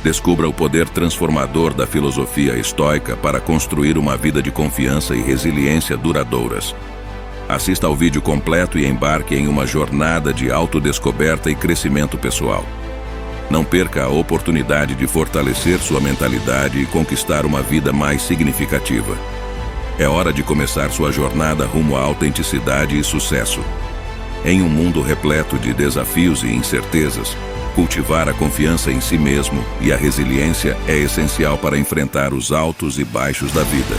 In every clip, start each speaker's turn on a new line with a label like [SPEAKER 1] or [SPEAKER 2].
[SPEAKER 1] Descubra o poder transformador da filosofia estoica para construir uma vida de confiança e resiliência duradouras. Assista ao vídeo completo e embarque em uma jornada de autodescoberta e crescimento pessoal. Não perca a oportunidade de fortalecer sua mentalidade e conquistar uma vida mais significativa. É hora de começar sua jornada rumo à autenticidade e sucesso. Em um mundo repleto de desafios e incertezas, cultivar a confiança em si mesmo e a resiliência é essencial para enfrentar os altos e baixos da vida.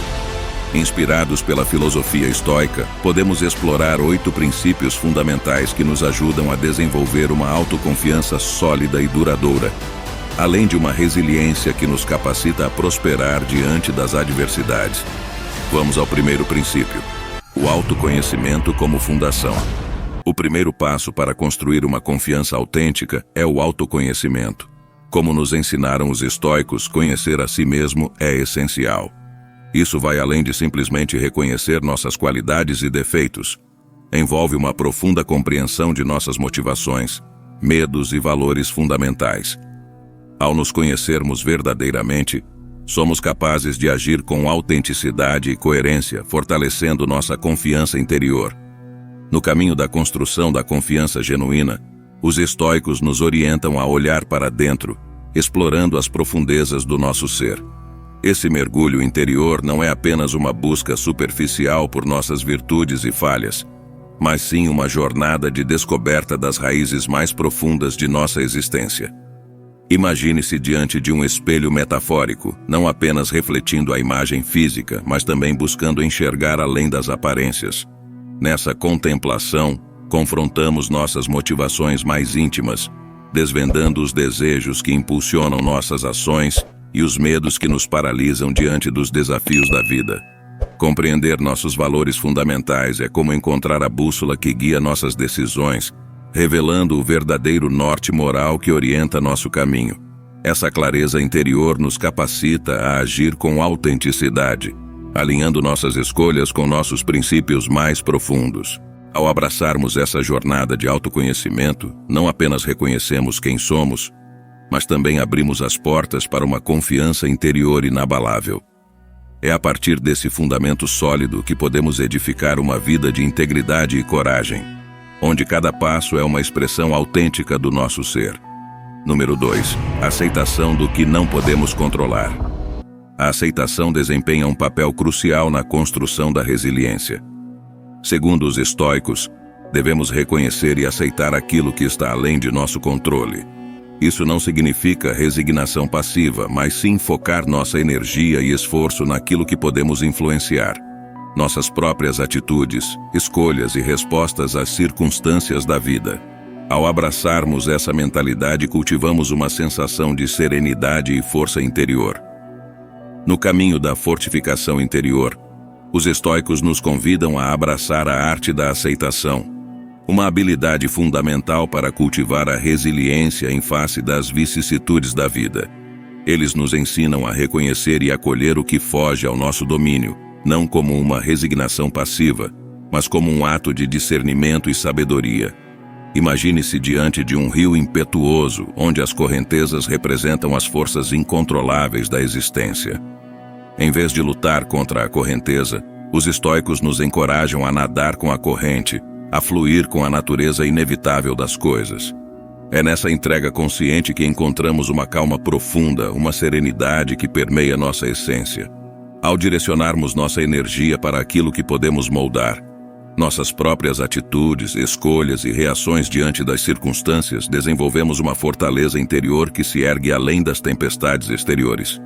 [SPEAKER 1] Inspirados pela filosofia estoica, podemos explorar 8 princípios fundamentais que nos ajudam a desenvolver uma autoconfiança sólida e duradoura, além de uma resiliência que nos capacita a prosperar diante das adversidades. Vamos ao primeiro princípio: o autoconhecimento como fundação. O primeiro passo para construir uma confiança autêntica é o autoconhecimento. Como nos ensinaram os estoicos, conhecer a si mesmo é essencial. Isso vai além de simplesmente reconhecer nossas qualidades e defeitos. Envolve uma profunda compreensão de nossas motivações, medos e valores fundamentais. Ao nos conhecermos verdadeiramente, somos capazes de agir com autenticidade e coerência, fortalecendo nossa confiança interior. No caminho da construção da confiança genuína, os estoicos nos orientam a olhar para dentro, explorando as profundezas do nosso ser. Esse mergulho interior não é apenas uma busca superficial por nossas virtudes e falhas, mas sim uma jornada de descoberta das raízes mais profundas de nossa existência. Imagine-se diante de um espelho metafórico, não apenas refletindo a imagem física, mas também buscando enxergar além das aparências. Nessa contemplação, confrontamos nossas motivações mais íntimas, desvendando os desejos que impulsionam nossas ações e os medos que nos paralisam diante dos desafios da vida. Compreender nossos valores fundamentais é como encontrar a bússola que guia nossas decisões, revelando o verdadeiro norte moral que orienta nosso caminho. Essa clareza interior nos capacita a agir com autenticidade, alinhando nossas escolhas com nossos princípios mais profundos. Ao abraçarmos essa jornada de autoconhecimento, não apenas reconhecemos quem somos, mas também abrimos as portas para uma confiança interior inabalável. É a partir desse fundamento sólido que podemos edificar uma vida de integridade e coragem, onde cada passo é uma expressão autêntica do nosso ser. Número 2. Aceitação do que não podemos controlar. A aceitação desempenha um papel crucial na construção da resiliência. Segundo os estoicos, devemos reconhecer e aceitar aquilo que está além de nosso controle. Isso não significa resignação passiva, mas sim focar nossa energia e esforço naquilo que podemos influenciar. Nossas próprias atitudes, escolhas e respostas às circunstâncias da vida. Ao abraçarmos essa mentalidade, cultivamos uma sensação de serenidade e força interior. No caminho da fortificação interior, os estoicos nos convidam a abraçar a arte da aceitação, uma habilidade fundamental para cultivar a resiliência em face das vicissitudes da vida. Eles nos ensinam a reconhecer e acolher o que foge ao nosso domínio, não como uma resignação passiva, mas como um ato de discernimento e sabedoria. Imagine-se diante de um rio impetuoso, onde as correntezas representam as forças incontroláveis da existência. Em vez de lutar contra a correnteza, os estoicos nos encorajam a nadar com a corrente, a fluir com a natureza inevitável das coisas. É nessa entrega consciente que encontramos uma calma profunda, uma serenidade que permeia nossa essência. Ao direcionarmos nossa energia para aquilo que podemos moldar, nossas próprias atitudes, escolhas e reações diante das circunstâncias, desenvolvemos uma fortaleza interior que se ergue além das tempestades exteriores.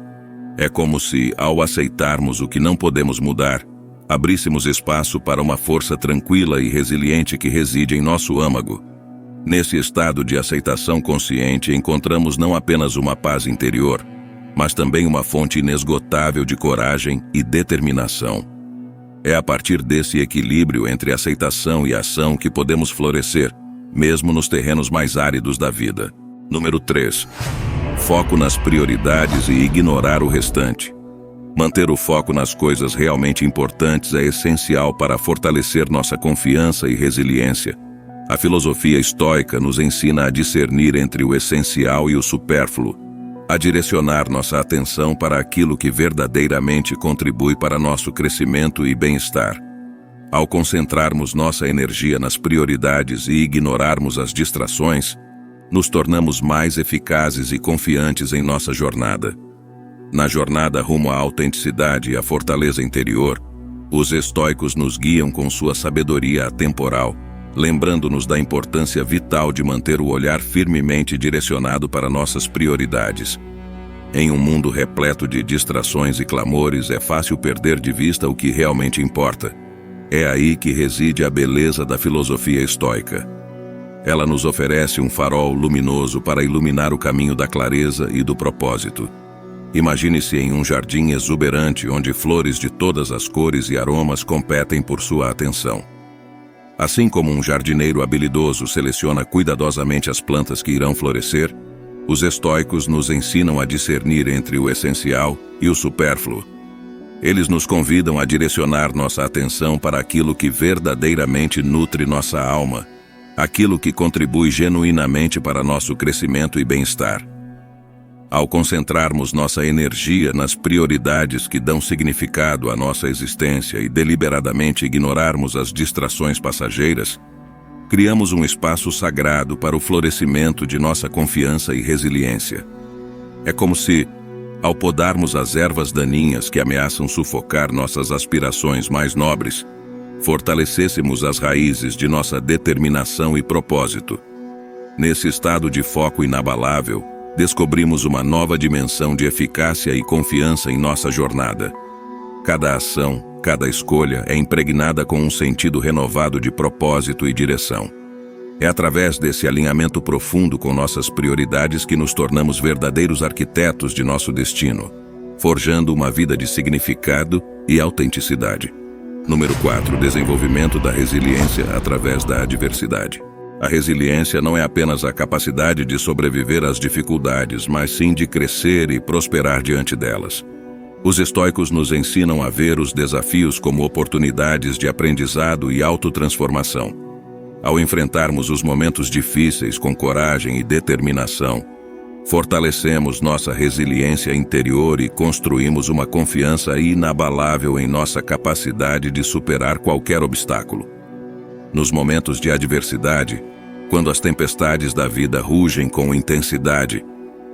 [SPEAKER 1] É como se, ao aceitarmos o que não podemos mudar, abríssemos espaço para uma força tranquila e resiliente que reside em nosso âmago. Nesse estado de aceitação consciente, encontramos não apenas uma paz interior, mas também uma fonte inesgotável de coragem e determinação. É a partir desse equilíbrio entre aceitação e ação que podemos florescer, mesmo nos terrenos mais áridos da vida. Número 3. Foco nas prioridades e ignorar o restante. Manter o foco nas coisas realmente importantes é essencial para fortalecer nossa confiança e resiliência. A filosofia estoica nos ensina a discernir entre o essencial e o supérfluo, a direcionar nossa atenção para aquilo que verdadeiramente contribui para nosso crescimento e bem-estar. Ao concentrarmos nossa energia nas prioridades e ignorarmos as distrações, nos tornamos mais eficazes e confiantes em nossa jornada. Na jornada rumo à autenticidade e à fortaleza interior, os estoicos nos guiam com sua sabedoria atemporal, lembrando-nos da importância vital de manter o olhar firmemente direcionado para nossas prioridades. Em um mundo repleto de distrações e clamores, é fácil perder de vista o que realmente importa. É aí que reside a beleza da filosofia estoica. Ela nos oferece um farol luminoso para iluminar o caminho da clareza e do propósito. Imagine-se em um jardim exuberante onde flores de todas as cores e aromas competem por sua atenção. Assim como um jardineiro habilidoso seleciona cuidadosamente as plantas que irão florescer, os estoicos nos ensinam a discernir entre o essencial e o supérfluo. Eles nos convidam a direcionar nossa atenção para aquilo que verdadeiramente nutre nossa alma, aquilo que contribui genuinamente para nosso crescimento e bem-estar. Ao concentrarmos nossa energia nas prioridades que dão significado à nossa existência e deliberadamente ignorarmos as distrações passageiras, criamos um espaço sagrado para o florescimento de nossa confiança e resiliência. É como se, ao podarmos as ervas daninhas que ameaçam sufocar nossas aspirações mais nobres, fortalecêssemos as raízes de nossa determinação e propósito. Nesse estado de foco inabalável, descobrimos uma nova dimensão de eficácia e confiança em nossa jornada. Cada ação, cada escolha é impregnada com um sentido renovado de propósito e direção. É através desse alinhamento profundo com nossas prioridades que nos tornamos verdadeiros arquitetos de nosso destino, forjando uma vida de significado e autenticidade. Número 4. Desenvolvimento da resiliência através da adversidade. A resiliência não é apenas a capacidade de sobreviver às dificuldades, mas sim de crescer e prosperar diante delas. Os estoicos nos ensinam a ver os desafios como oportunidades de aprendizado e autotransformação. Ao enfrentarmos os momentos difíceis com coragem e determinação, fortalecemos nossa resiliência interior e construímos uma confiança inabalável em nossa capacidade de superar qualquer obstáculo. Nos momentos de adversidade, quando as tempestades da vida rugem com intensidade,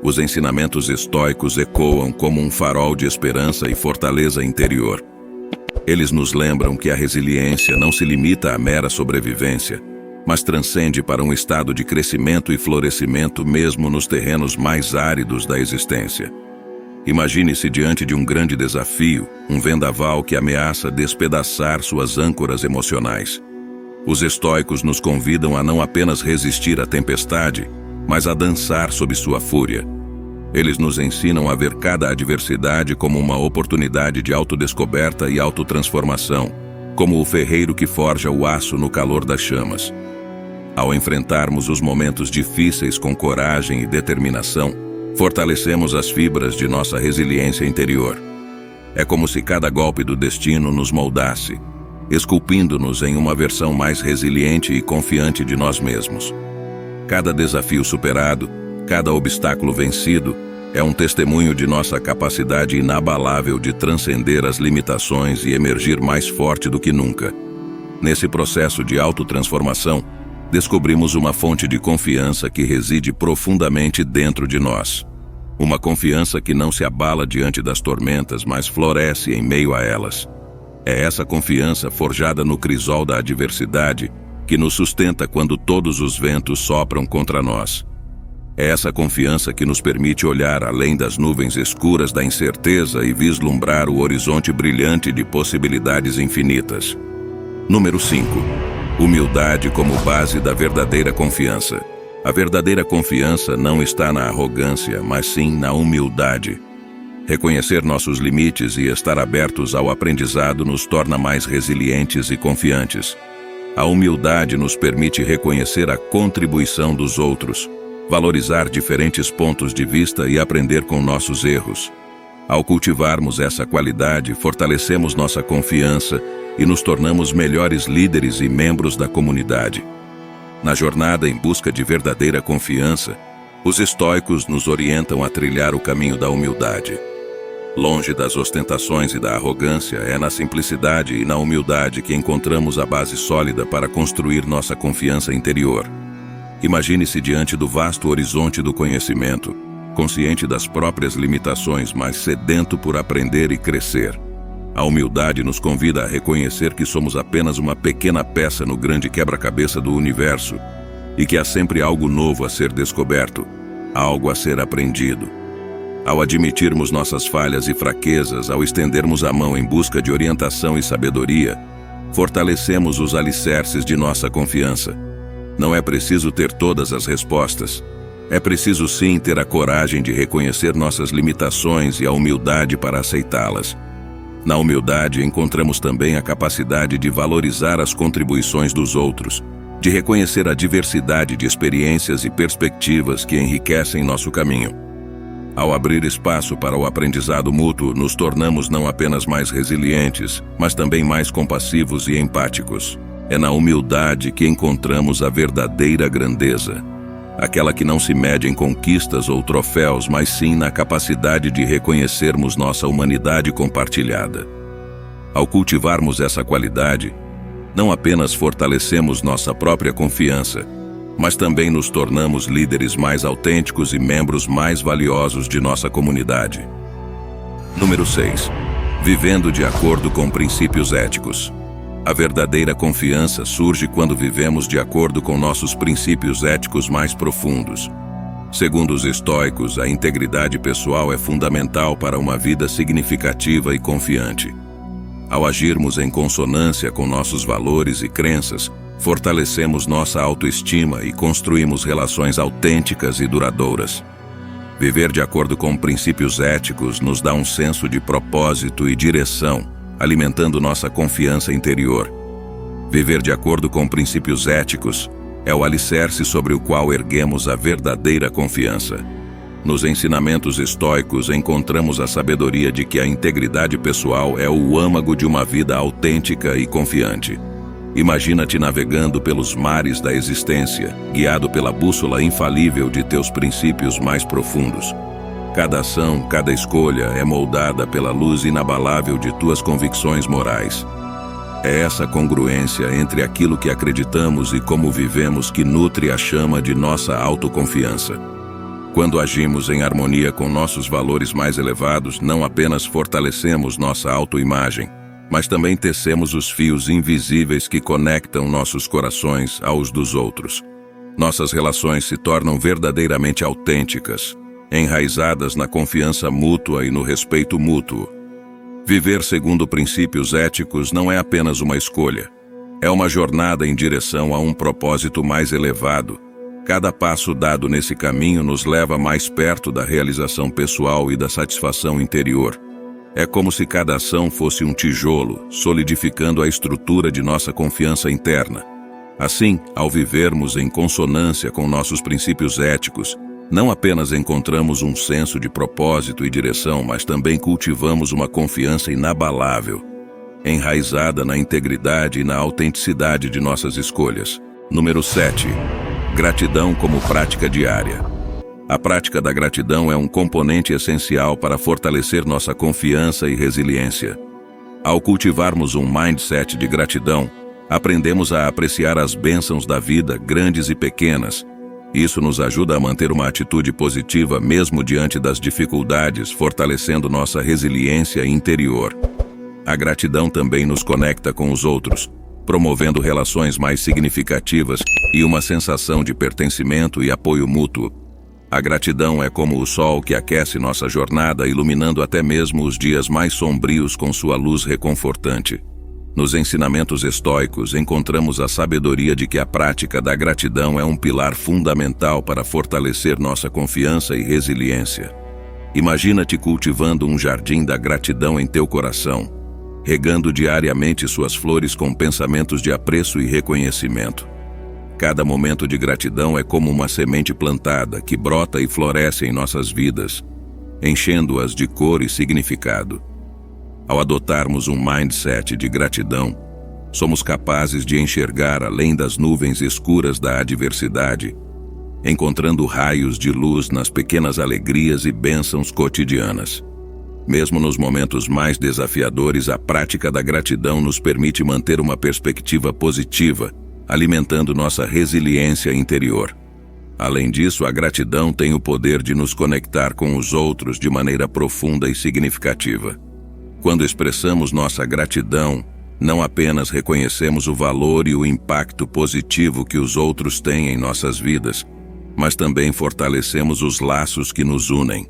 [SPEAKER 1] os ensinamentos estoicos ecoam como um farol de esperança e fortaleza interior. Eles nos lembram que a resiliência não se limita à mera sobrevivência, mas transcende para um estado de crescimento e florescimento mesmo nos terrenos mais áridos da existência. Imagine-se diante de um grande desafio, um vendaval que ameaça despedaçar suas âncoras emocionais. Os estoicos nos convidam a não apenas resistir à tempestade, mas a dançar sob sua fúria. Eles nos ensinam a ver cada adversidade como uma oportunidade de autodescoberta e autotransformação, como o ferreiro que forja o aço no calor das chamas. Ao enfrentarmos os momentos difíceis com coragem e determinação, fortalecemos as fibras de nossa resiliência interior. É como se cada golpe do destino nos moldasse, esculpindo-nos em uma versão mais resiliente e confiante de nós mesmos. Cada desafio superado, cada obstáculo vencido, é um testemunho de nossa capacidade inabalável de transcender as limitações e emergir mais forte do que nunca. Nesse processo de autotransformação, descobrimos uma fonte de confiança que reside profundamente dentro de nós. Uma confiança que não se abala diante das tormentas, mas floresce em meio a elas. É essa confiança forjada no crisol da adversidade que nos sustenta quando todos os ventos sopram contra nós. É essa confiança que nos permite olhar além das nuvens escuras da incerteza e vislumbrar o horizonte brilhante de possibilidades infinitas. Número 5. Humildade como base da verdadeira confiança. A verdadeira confiança não está na arrogância, mas sim na humildade. Reconhecer nossos limites e estar abertos ao aprendizado nos torna mais resilientes e confiantes. A humildade nos permite reconhecer a contribuição dos outros, valorizar diferentes pontos de vista e aprender com nossos erros. Ao cultivarmos essa qualidade, fortalecemos nossa confiança e nos tornamos melhores líderes e membros da comunidade. Na jornada em busca de verdadeira confiança, Os estoicos nos orientam a trilhar o caminho da humildade. Longe das ostentações e da arrogância, é na simplicidade e na humildade que encontramos a base sólida para construir nossa confiança interior. Imagine-se diante do vasto horizonte do conhecimento, consciente das próprias limitações, mas sedento por aprender e crescer. A humildade nos convida a reconhecer que somos apenas uma pequena peça no grande quebra-cabeça do universo e que há sempre algo novo a ser descoberto, algo a ser aprendido. Ao admitirmos nossas falhas e fraquezas, ao estendermos a mão em busca de orientação e sabedoria, fortalecemos os alicerces de nossa confiança. Não é preciso ter todas as respostas. É preciso sim ter a coragem de reconhecer nossas limitações e a humildade para aceitá-las. Na humildade encontramos também a capacidade de valorizar as contribuições dos outros, de reconhecer a diversidade de experiências e perspectivas que enriquecem nosso caminho. Ao abrir espaço para o aprendizado mútuo, nos tornamos não apenas mais resilientes, mas também mais compassivos e empáticos. É na humildade que encontramos a verdadeira grandeza. Aquela que não se mede em conquistas ou troféus, mas sim na capacidade de reconhecermos nossa humanidade compartilhada. Ao cultivarmos essa qualidade, não apenas fortalecemos nossa própria confiança, mas também nos tornamos líderes mais autênticos e membros mais valiosos de nossa comunidade. Número 6. Vivendo de acordo com princípios éticos. A verdadeira confiança surge quando vivemos de acordo com nossos princípios éticos mais profundos. Segundo os estoicos, a integridade pessoal é fundamental para uma vida significativa e confiante. Ao agirmos em consonância com nossos valores e crenças, fortalecemos nossa autoestima e construímos relações autênticas e duradouras. Viver de acordo com princípios éticos nos dá um senso de propósito e direção, alimentando nossa confiança interior. Viver de acordo com princípios éticos é o alicerce sobre o qual erguemos a verdadeira confiança. Nos ensinamentos estoicos encontramos a sabedoria de que a integridade pessoal é o âmago de uma vida autêntica e confiante. Imagina-te navegando pelos mares da existência, guiado pela bússola infalível de teus princípios mais profundos. Cada ação, cada escolha é moldada pela luz inabalável de tuas convicções morais. É essa congruência entre aquilo que acreditamos e como vivemos que nutre a chama de nossa autoconfiança. Quando agimos em harmonia com nossos valores mais elevados, não apenas fortalecemos nossa autoimagem, mas também tecemos os fios invisíveis que conectam nossos corações aos dos outros. Nossas relações se tornam verdadeiramente autênticas, enraizadas na confiança mútua e no respeito mútuo. Viver segundo princípios éticos não é apenas uma escolha. É uma jornada em direção a um propósito mais elevado. Cada passo dado nesse caminho nos leva mais perto da realização pessoal e da satisfação interior. É como se cada ação fosse um tijolo, solidificando a estrutura de nossa confiança interna. Assim, ao vivermos em consonância com nossos princípios éticos, não apenas encontramos um senso de propósito e direção, mas também cultivamos uma confiança inabalável, enraizada na integridade e na autenticidade de nossas escolhas. Número 7. Gratidão como prática diária. A prática da gratidão é um componente essencial para fortalecer nossa confiança e resiliência. Ao cultivarmos um mindset de gratidão, aprendemos a apreciar as bênçãos da vida, grandes e pequenas. Isso nos ajuda a manter uma atitude positiva mesmo diante das dificuldades, fortalecendo nossa resiliência interior. A gratidão também nos conecta com os outros, promovendo relações mais significativas e uma sensação de pertencimento e apoio mútuo. A gratidão é como o sol que aquece nossa jornada, iluminando até mesmo os dias mais sombrios com sua luz reconfortante. Nos ensinamentos estoicos, encontramos a sabedoria de que a prática da gratidão é um pilar fundamental para fortalecer nossa confiança e resiliência. Imagina-te cultivando um jardim da gratidão em teu coração, regando diariamente suas flores com pensamentos de apreço e reconhecimento. Cada momento de gratidão é como uma semente plantada que brota e floresce em nossas vidas, enchendo-as de cor e significado. Ao adotarmos um mindset de gratidão, somos capazes de enxergar além das nuvens escuras da adversidade encontrando raios de luz nas pequenas alegrias e bênçãos cotidianas. Mesmo nos momentos mais desafiadores, a prática da gratidão nos permite manter uma perspectiva positiva, alimentando nossa resiliência interior. Além disso, a gratidão tem o poder de nos conectar com os outros de maneira profunda e significativa. Quando expressamos nossa gratidão, não apenas reconhecemos o valor e o impacto positivo que os outros têm em nossas vidas, mas também fortalecemos os laços que nos unem.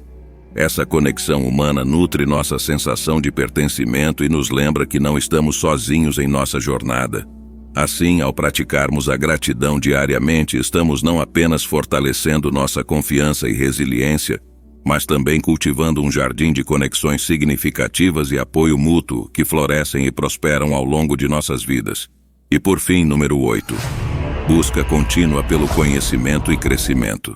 [SPEAKER 1] Essa conexão humana nutre nossa sensação de pertencimento e nos lembra que não estamos sozinhos em nossa jornada. Assim, ao praticarmos a gratidão diariamente, estamos não apenas fortalecendo nossa confiança e resiliência, mas também cultivando um jardim de conexões significativas e apoio mútuo que florescem e prosperam ao longo de nossas vidas. E por fim, número 8. Busca contínua pelo conhecimento e crescimento.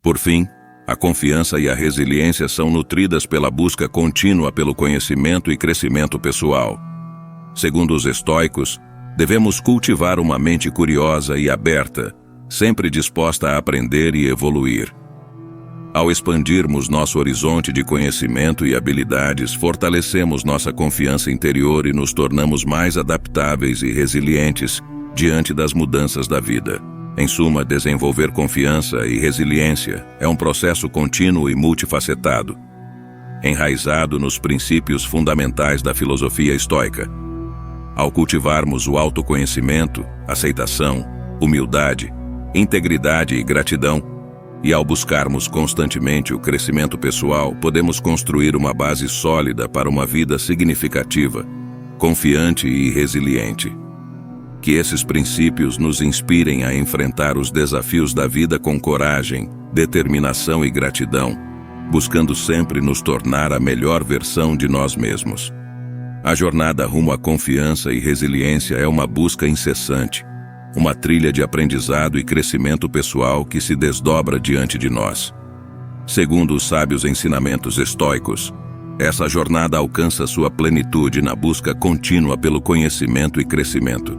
[SPEAKER 1] Por fim, a confiança e a resiliência são nutridas pela busca contínua pelo conhecimento e crescimento pessoal. Segundo os estoicos, devemos cultivar uma mente curiosa e aberta, sempre disposta a aprender e evoluir. Ao expandirmos nosso horizonte de conhecimento e habilidades, fortalecemos nossa confiança interior e nos tornamos mais adaptáveis e resilientes diante das mudanças da vida. Em suma, desenvolver confiança e resiliência é um processo contínuo e multifacetado, enraizado nos princípios fundamentais da filosofia estoica. Ao cultivarmos o autoconhecimento, aceitação, humildade, integridade e gratidão, e ao buscarmos constantemente o crescimento pessoal, podemos construir uma base sólida para uma vida significativa, confiante e resiliente. Que esses princípios nos inspirem a enfrentar os desafios da vida com coragem, determinação e gratidão, buscando sempre nos tornar a melhor versão de nós mesmos. A jornada rumo à confiança e resiliência é uma busca incessante, uma trilha de aprendizado e crescimento pessoal que se desdobra diante de nós. Segundo os sábios ensinamentos estoicos, essa jornada alcança sua plenitude na busca contínua pelo conhecimento e crescimento.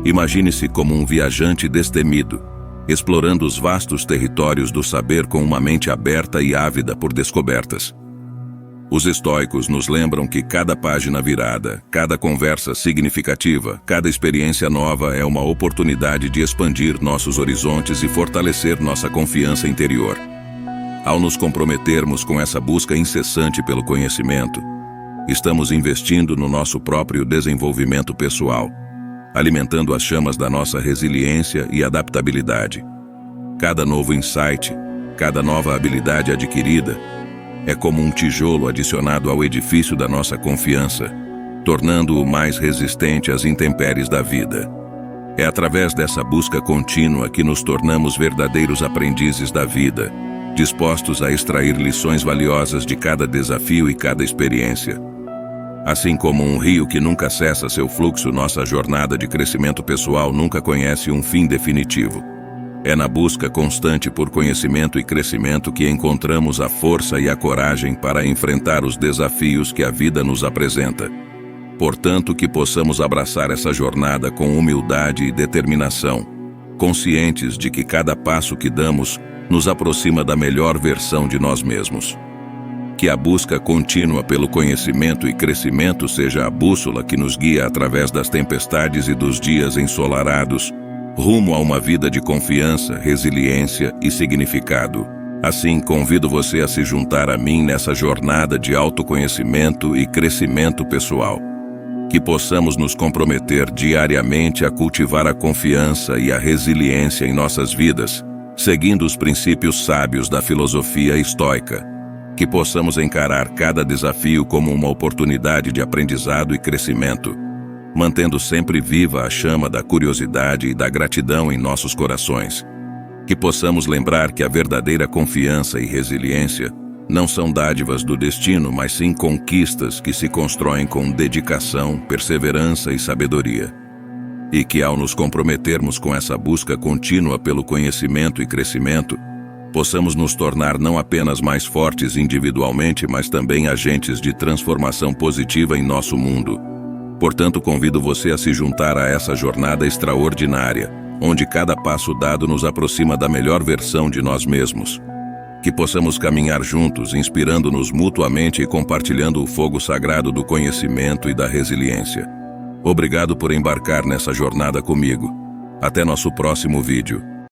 [SPEAKER 1] Imagine-se como um viajante destemido, explorando os vastos territórios do saber com uma mente aberta e ávida por descobertas. Os estoicos nos lembram que cada página virada, cada conversa significativa, cada experiência nova é uma oportunidade de expandir nossos horizontes e fortalecer nossa confiança interior. Ao nos comprometermos com essa busca incessante pelo conhecimento, estamos investindo no nosso próprio desenvolvimento pessoal, alimentando as chamas da nossa resiliência e adaptabilidade. Cada novo insight, cada nova habilidade adquirida, é como um tijolo adicionado ao edifício da nossa confiança, tornando-o mais resistente às intempéries da vida. É através dessa busca contínua que nos tornamos verdadeiros aprendizes da vida, dispostos a extrair lições valiosas de cada desafio e cada experiência. Assim como um rio que nunca cessa seu fluxo, nossa jornada de crescimento pessoal nunca conhece um fim definitivo. É na busca constante por conhecimento e crescimento que encontramos a força e a coragem para enfrentar os desafios que a vida nos apresenta. Portanto, que possamos abraçar essa jornada com humildade e determinação, conscientes de que cada passo que damos nos aproxima da melhor versão de nós mesmos. Que a busca contínua pelo conhecimento e crescimento seja a bússola que nos guia através das tempestades e dos dias ensolarados, rumo a uma vida de confiança, resiliência e significado. Assim, convido você a se juntar a mim nessa jornada de autoconhecimento e crescimento pessoal. Que possamos nos comprometer diariamente a cultivar a confiança e a resiliência em nossas vidas, seguindo os princípios sábios da filosofia estoica. Que possamos encarar cada desafio como uma oportunidade de aprendizado e crescimento, mantendo sempre viva a chama da curiosidade e da gratidão em nossos corações. Que possamos lembrar que a verdadeira confiança e resiliência não são dádivas do destino, mas sim conquistas que se constroem com dedicação, perseverança e sabedoria. E que ao nos comprometermos com essa busca contínua pelo conhecimento e crescimento, possamos nos tornar não apenas mais fortes individualmente, mas também agentes de transformação positiva em nosso mundo. Portanto, convido você a se juntar a essa jornada extraordinária, onde cada passo dado nos aproxima da melhor versão de nós mesmos. Que possamos caminhar juntos, inspirando-nos mutuamente e compartilhando o fogo sagrado do conhecimento e da resiliência. Obrigado por embarcar nessa jornada comigo. Até nosso próximo vídeo.